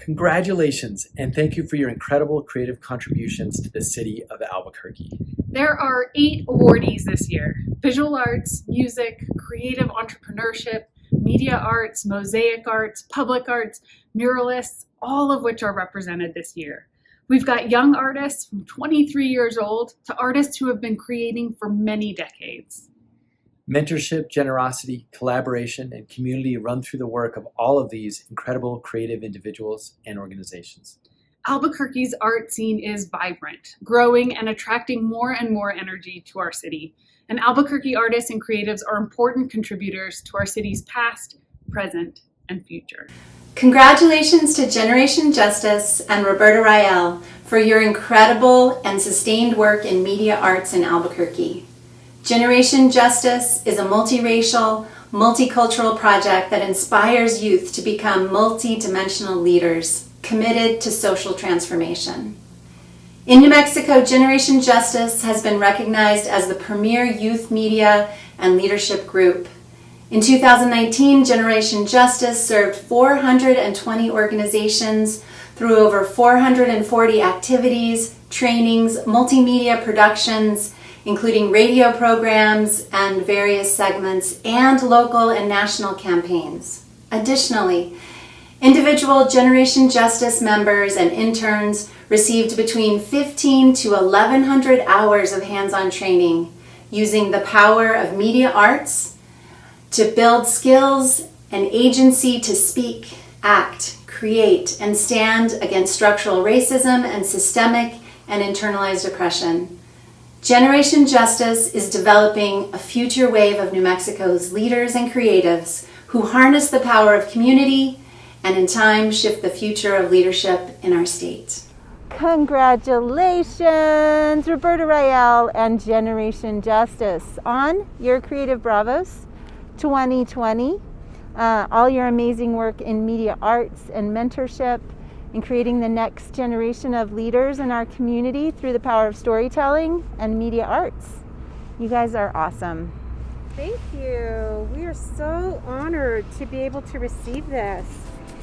Congratulations, and thank you for your incredible creative contributions to the city of Albuquerque. There are 8 awardees this year: visual arts, music, creative entrepreneurship, media arts, mosaic arts, public arts, muralists, all of which are represented this year. We've got young artists from 23 years old to artists who have been creating for many decades. Mentorship, generosity, collaboration, and community run through the work of all of these incredible creative individuals and organizations. Albuquerque's art scene is vibrant, growing and attracting more and more energy to our city. And Albuquerque artists and creatives are important contributors to our city's past, present, and future. Congratulations to Generation Justice and Roberta Rael for your incredible and sustained work in media arts in Albuquerque. Generation Justice is a multiracial, multicultural project that inspires youth to become multi-dimensional leaders committed to social transformation. In New Mexico, Generation Justice has been recognized as the premier youth media and leadership group. In 2019, Generation Justice served 420 organizations through over 440 activities, trainings, multimedia productions, including radio programs and various segments, and local and national campaigns. Additionally, individual Generation Justice members and interns received between 1,500 to 1,100 hours of hands-on training using the power of media arts to build skills and agency to speak, act, create, and stand against structural racism and systemic and internalized oppression. Generation Justice is developing a future wave of New Mexico's leaders and creatives who harness the power of community and in time shift the future of leadership in our state. Congratulations, Roberta Rael and Generation Justice on your Creative Bravos 2020. All your amazing work in media arts and mentorship, in creating the next generation of leaders in our community through the power of storytelling and media arts. You guys are awesome. Thank you. We are so honored to be able to receive this.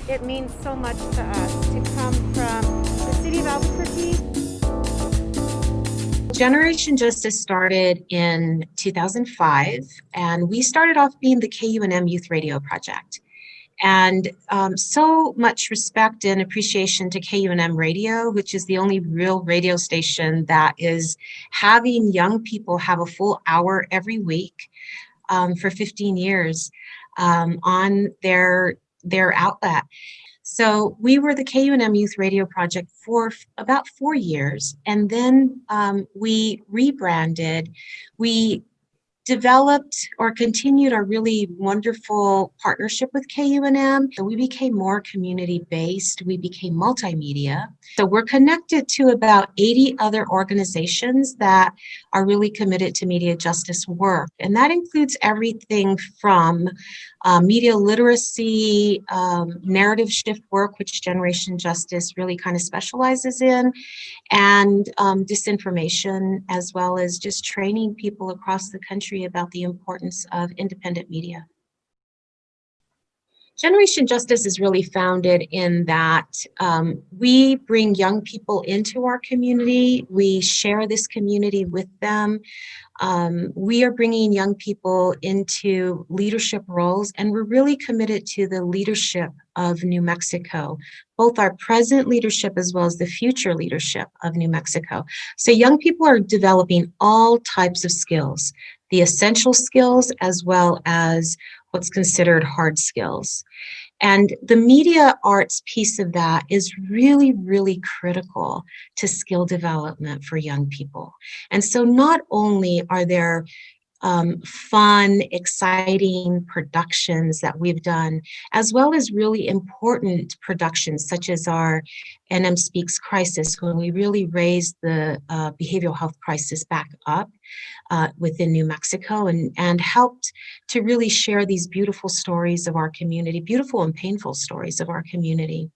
It means so much to us to come from the city of Albuquerque. Generation Justice started in 2005, and we started off being the KUNM Youth Radio Project. And so much respect and appreciation to KUNM Radio, which is the only real radio station that is having young people have a full hour every week for 15 years on their outlet. So we were the KUNM Youth Radio Project for about 4 years, and then we rebranded. We developed or continued our really wonderful partnership with KUNM. So we became more community-based. We became multimedia. So we're connected to about 80 other organizations that are really committed to media justice work. And that includes everything from media literacy, narrative shift work, which Generation Justice really kind of specializes in, and disinformation, as well as just training people across the country about the importance of independent media. Generation Justice is really founded in that we bring young people into our community. We share this community with them. We are bringing young people into leadership roles, and we're really committed to the leadership of New Mexico, both our present leadership as well as the future leadership of New Mexico. So young people are developing all types of skills, the essential skills as well as what's considered hard skills. And the media arts piece of that is really, really critical to skill development for young people. And so not only are there fun, exciting productions that we've done, as well as really important productions such as our NM Speaks Crisis, when we really raised the behavioral health crisis back up within New Mexico and helped to really share these beautiful stories of our community, beautiful and painful stories of our community.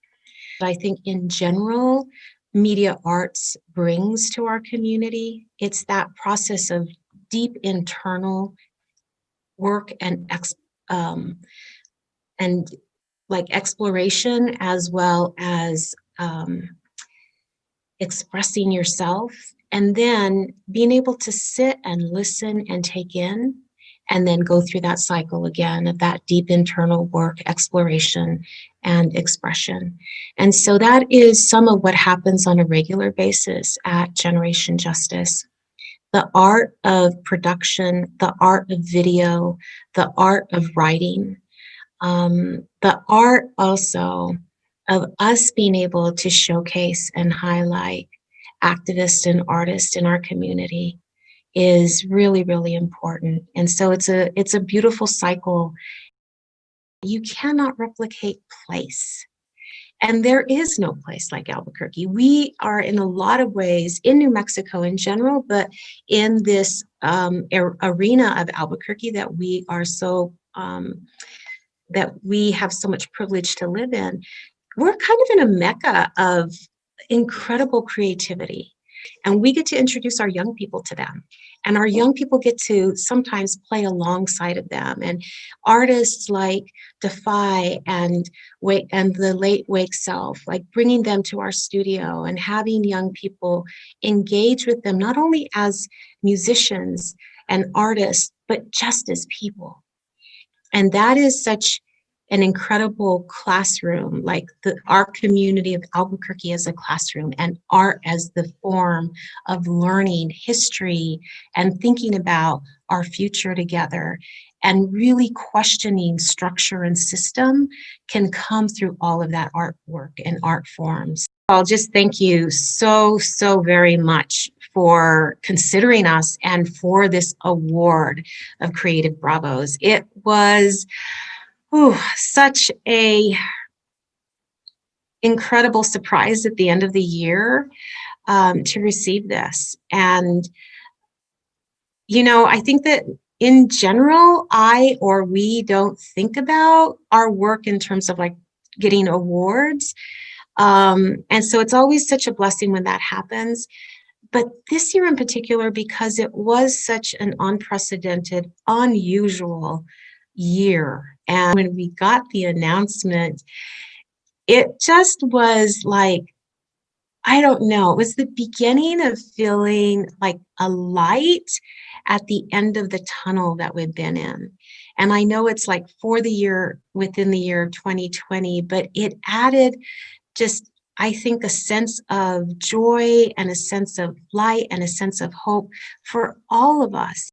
But I think in general, media arts brings to our community, it's that process of deep internal work and like exploration as well as expressing yourself, and then being able to sit and listen and take in, and then go through that cycle again of that deep internal work, exploration, and expression. And so that is some of what happens on a regular basis at Generation Justice. The art of production, the art of video, the art of writing, the art also of us being able to showcase and highlight activists and artists in our community is really, really important. And so it's a beautiful cycle. You cannot replicate place. And there is no place like Albuquerque. We are in a lot of ways in New Mexico in general, but in this arena of Albuquerque that we are so, that we have so much privilege to live in, we're kind of in a mecca of incredible creativity. And we get to introduce our young people to them. And our young people get to sometimes play alongside of them. And artists like Defy and the late Wake Self, like bringing them to our studio and having young people engage with them, not only as musicians and artists, but just as people. And that is such an incredible classroom, like our community of Albuquerque as a classroom, and art as the form of learning history and thinking about our future together, and really questioning structure and system can come through all of that artwork and art forms. I'll just thank you so, so very much for considering us and for this award of Creative Bravos. It was such a incredible surprise at the end of the year to receive this. And, you know, I think that in general, we don't think about our work in terms of like getting awards. And so it's always such a blessing when that happens. But this year in particular, because it was such an unprecedented, unusual year. And when we got the announcement, it just was like, I don't know, it was the beginning of feeling like a light at the end of the tunnel that we've been in. And I know it's like for the year, within the year 2020, but it added just, I think, a sense of joy and a sense of light and a sense of hope for all of us.